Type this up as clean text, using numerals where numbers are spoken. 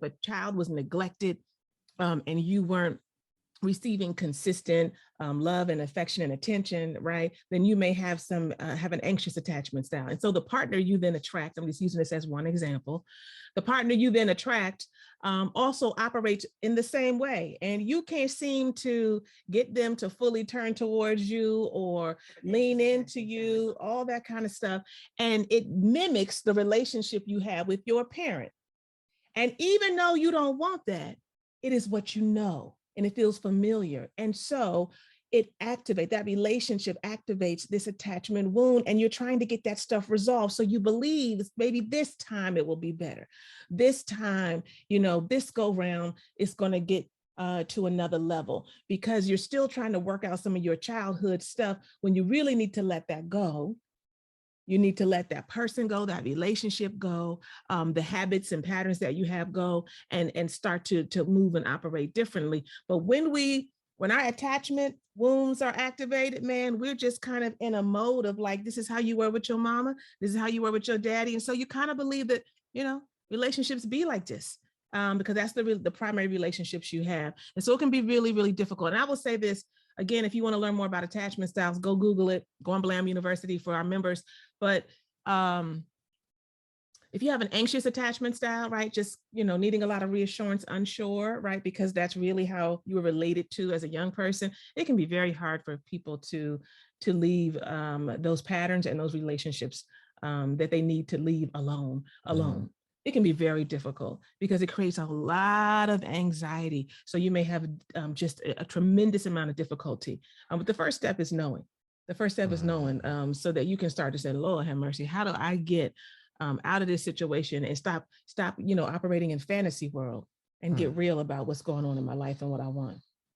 a child was neglected, and you weren't receiving consistent love and affection and attention, right? Then you may have have an anxious attachment style. And so the partner you then attract, I'm just using this as one example, the partner you then attract also operates in the same way. And you can't seem to get them to fully turn towards you or lean into you, all that kind of stuff. And it mimics the relationship you have with your parent. And even though you don't want that, it is what you know, and it feels familiar. And so it activates, that relationship activates this attachment wound, and you're trying to get that stuff resolved. So you believe maybe this time it will be better. This time, this go round is going to get to another level, because you're still trying to work out some of your childhood stuff when you really need to let that go. You need to let that person go, that relationship go, the habits and patterns that you have go, and start to move and operate differently. But when our attachment wounds are activated, man, we're just kind of in a mode of like, this is how you were with your mama, this is how you were with your daddy. And so you kind of believe that, relationships be like this, because that's the primary relationships you have. And so it can be really, really difficult. And I will say this, again, if you want to learn more about attachment styles, go Google it, go on Blam University for our members. But if you have an anxious attachment style, right, just, needing a lot of reassurance, unsure, right, because that's really how you were related to as a young person, it can be very hard for people to leave those patterns and those relationships that they need to leave alone. Mm-hmm. It can be very difficult because it creates a lot of anxiety. So you may have just a tremendous amount of difficulty. But the first step is knowing. The first step is knowing, so that you can start to say, Lord have mercy, how do I get out of this situation and stop, operating in fantasy world and get real about what's going on in my life and what I want.